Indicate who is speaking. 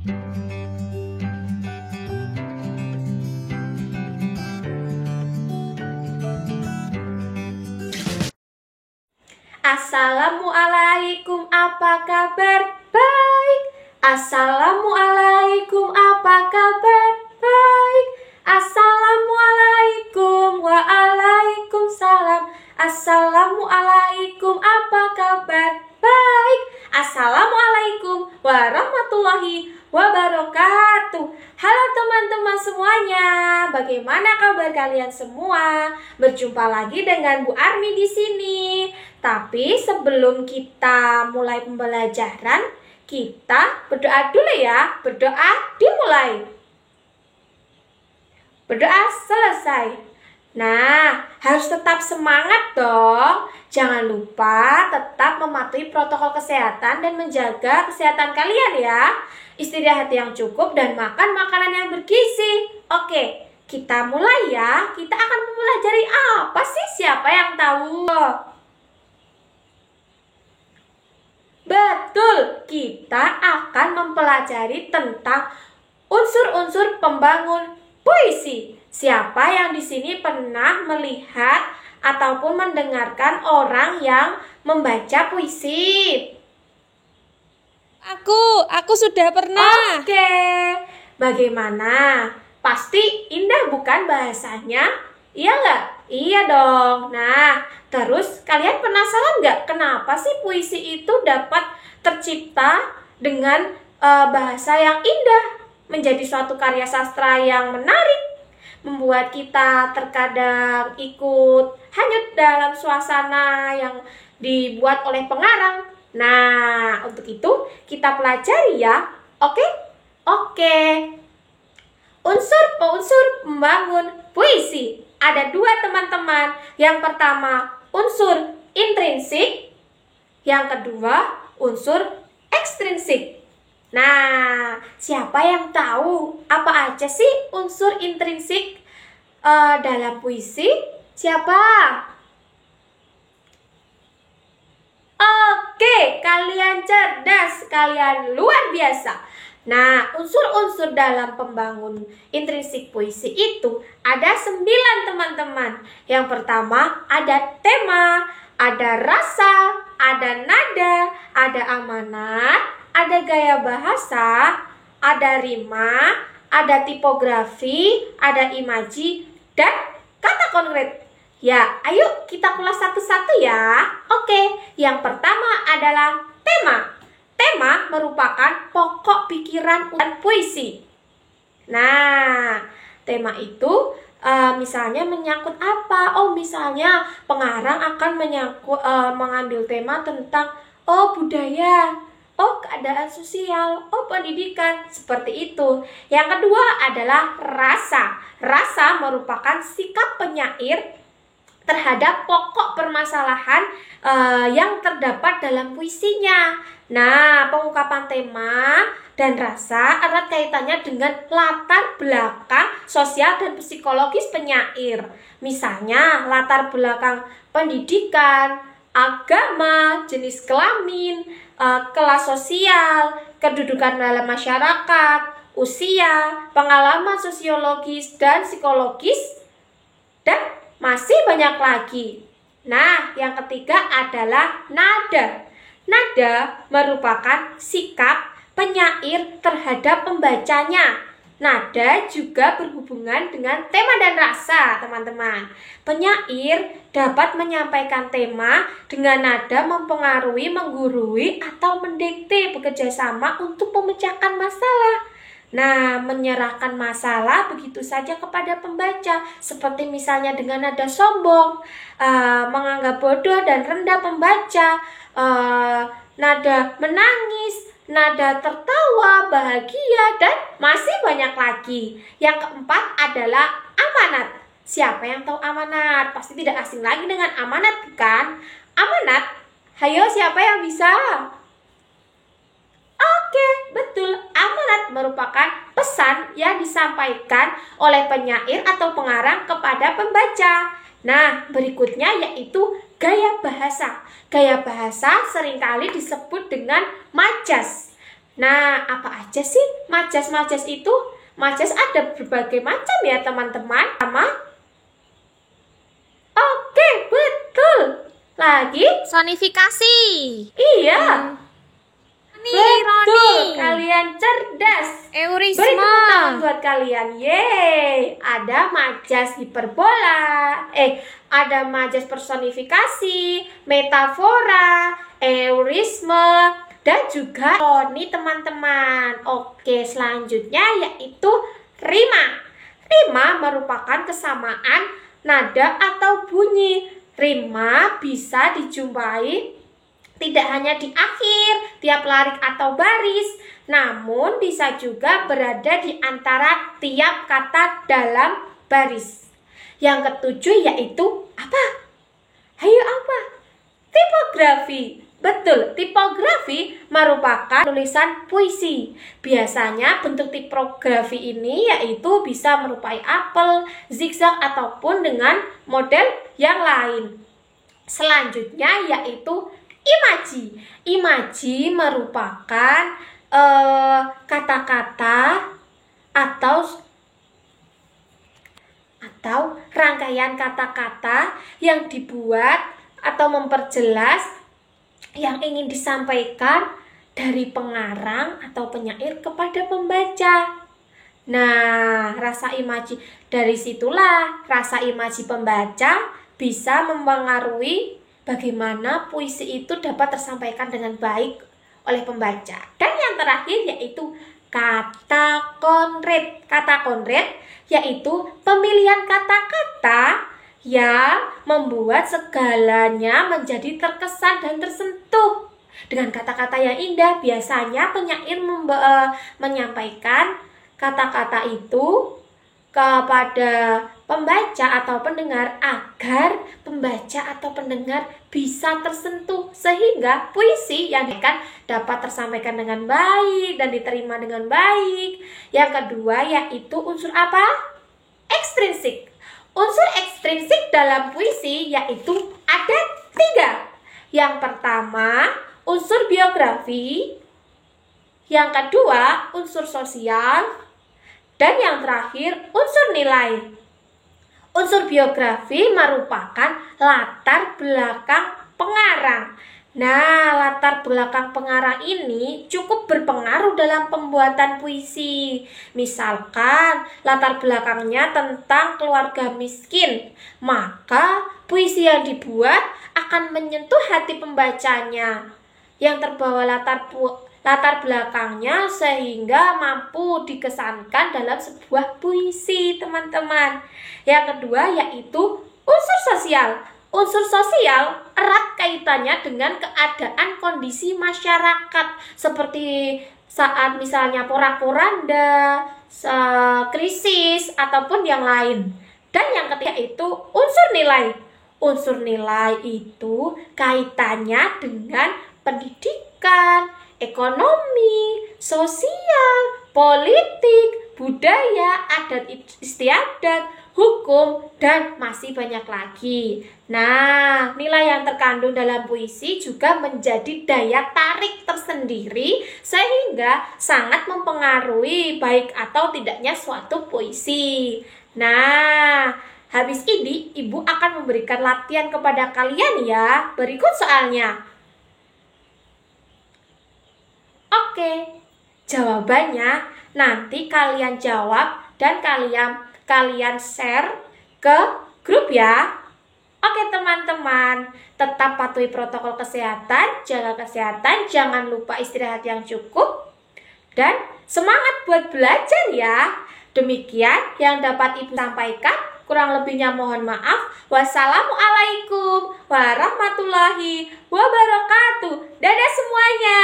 Speaker 1: Assalamualaikum, apa kabar? Baik. Assalamualaikum, apa kabar? Baik. Assalamualaikum, waalaikumsalam. Assalamualaikum, apa kabar? Baik. Assalamualaikum warahmatullahi wabarakatuh. Halo teman-teman semuanya, bagaimana kabar kalian semua? Berjumpa lagi dengan Bu Armi di sini. Tapi sebelum kita mulai pembelajaran, kita berdoa dulu ya. Berdoa dimulai. Berdoa selesai. Nah, harus tetap semangat dong. Jangan lupa tetap mematuhi protokol kesehatan dan menjaga kesehatan kalian ya. Istirahat yang cukup dan makan makanan yang bergizi. Oke, kita mulai ya. Kita akan mempelajari apa sih? Siapa yang tahu? Betul, kita akan mempelajari tentang unsur-unsur pembangun puisi. Siapa yang di sini pernah melihat ataupun mendengarkan orang yang membaca puisi?
Speaker 2: Aku sudah pernah.
Speaker 1: Oke, bagaimana? Pasti indah bukan bahasanya? Iya nggak? Iya dong. Nah, terus kalian penasaran nggak kenapa sih puisi itu dapat tercipta dengan bahasa yang indah, menjadi suatu karya sastra yang menarik, membuat kita terkadang ikut hanyut dalam suasana yang dibuat oleh pengarang. Nah, untuk itu kita pelajari ya. Oke? Oke. Unsur membangun puisi. Ada dua teman-teman. Yang pertama, unsur intrinsik. Yang kedua, unsur ekstrinsik. Nah, siapa yang tahu apa aja sih unsur intrinsik dalam puisi? Siapa? Oke, kalian cerdas, kalian luar biasa. Nah, unsur-unsur dalam pembangun intrinsik puisi itu ada 9 teman-teman. Yang pertama ada tema, ada rasa, ada nada, ada amanat, ada gaya bahasa, ada rima, ada tipografi, ada imaji, dan kata konkret. Ya, ayo kita kulas satu-satu ya. Oke, yang pertama adalah tema. Tema merupakan pokok pikiran dan puisi. Nah, tema itu misalnya menyangkut apa? Oh, misalnya pengarang akan mengambil tema tentang budaya, keadaan sosial, pendidikan, seperti itu. Yang kedua adalah rasa. Rasa merupakan sikap penyair terhadap pokok permasalahan yang terdapat dalam puisinya. Nah, pengungkapan tema dan rasa erat kaitannya dengan latar belakang sosial dan psikologis penyair. Misalnya, latar belakang pendidikan, agama, jenis kelamin, kelas sosial, kedudukan dalam masyarakat, usia, pengalaman sosiologis dan psikologis, dan masih banyak lagi. Nah, yang ketiga adalah nada. Nada merupakan sikap penyair terhadap pembacanya. Nada juga berhubungan dengan tema dan rasa, teman-teman. Penyair dapat menyampaikan tema dengan nada mempengaruhi, menggurui, atau mendikte bekerja sama untuk memecahkan masalah. Nah, menyerahkan masalah begitu saja kepada pembaca, seperti misalnya dengan nada sombong, menganggap bodoh dan rendah pembaca, nada menangis, nada tertawa, bahagia, dan masih banyak lagi. Yang keempat adalah amanat. Siapa yang tahu amanat? Pasti tidak asing lagi dengan amanat, kan? Amanat, hayo siapa yang bisa? Oke, betul. Amanat merupakan pesan yang disampaikan oleh penyair atau pengarang kepada pembaca. Nah, berikutnya yaitu gaya bahasa. Gaya bahasa seringkali disebut dengan majas. Nah, apa aja sih majas-majas itu? Majas ada berbagai macam ya teman-teman. Oke, betul. Lagi?
Speaker 2: Sonifikasi.
Speaker 1: Iya. Betul,
Speaker 2: Ironi.
Speaker 1: kalian cerdas. Beri tepuk
Speaker 2: Eurisma.
Speaker 1: tangan buat kalian. Yeay, ada majas hiperbola. Ada majas personifikasi, metafora, eurisme, dan juga ironi teman-teman. Oke, selanjutnya yaitu rima. Rima merupakan kesamaan nada atau bunyi. Rima bisa dijumpai tidak hanya di akhir tiap larik atau baris, namun bisa juga berada di antara tiap kata dalam baris. Yang ketujuh yaitu apa? Ayo apa? Tipografi. Betul, tipografi merupakan tulisan puisi. Biasanya bentuk tipografi ini yaitu bisa merupai apel, zigzag ataupun dengan model yang lain. Selanjutnya yaitu imaji. Imaji merupakan kata-kata atau rangkaian kata-kata yang dibuat atau memperjelas yang ingin disampaikan dari pengarang atau penyair kepada pembaca. Nah, rasa imaji dari situlah rasa imaji pembaca bisa mempengaruhi bagaimana puisi itu dapat tersampaikan dengan baik oleh pembaca. Dan yang terakhir yaitu kata konkret. Kata konkret yaitu pemilihan kata-kata yang membuat segalanya menjadi terkesan dan tersentuh. Dengan kata-kata yang indah, biasanya penyair menyampaikan kata-kata itu kepada pembaca atau pendengar agar pembaca atau pendengar bisa tersentuh sehingga puisi yang dapat tersampaikan dengan baik dan diterima dengan baik. Yang kedua yaitu unsur apa? Ekstrinsik. Unsur ekstrinsik dalam puisi yaitu ada 3. Yang pertama unsur biografi, yang kedua unsur sosial, dan yang terakhir unsur nilai. Unsur biografi merupakan latar belakang pengarang. Nah, latar belakang pengarang ini cukup berpengaruh dalam pembuatan puisi. Misalkan latar belakangnya tentang keluarga miskin, maka puisi yang dibuat akan menyentuh hati pembacanya yang terbawa latar belakangnya sehingga mampu dikesankan dalam sebuah puisi, teman-teman. Yang kedua yaitu unsur sosial. Unsur sosial erat kaitannya dengan keadaan kondisi masyarakat seperti saat misalnya porak-poranda, krisis ataupun yang lain. Dan yang ketiga itu unsur nilai. Unsur nilai itu kaitannya dengan pendidikan, ekonomi, sosial, politik, budaya, adat istiadat, hukum, dan masih banyak lagi. Nah, nilai yang terkandung dalam puisi juga menjadi daya tarik tersendiri sehingga sangat mempengaruhi baik atau tidaknya suatu puisi. Nah, habis ini Ibu akan memberikan latihan kepada kalian ya. Berikut soalnya. Oke, jawabannya nanti kalian jawab dan kalian share ke grup ya. Oke teman-teman, tetap patuhi protokol kesehatan, jaga kesehatan, jangan lupa istirahat yang cukup, dan semangat buat belajar ya. Demikian yang dapat Ibu sampaikan, kurang lebihnya mohon maaf. Wassalamualaikum warahmatullahi wabarakatuh. Dadah semuanya.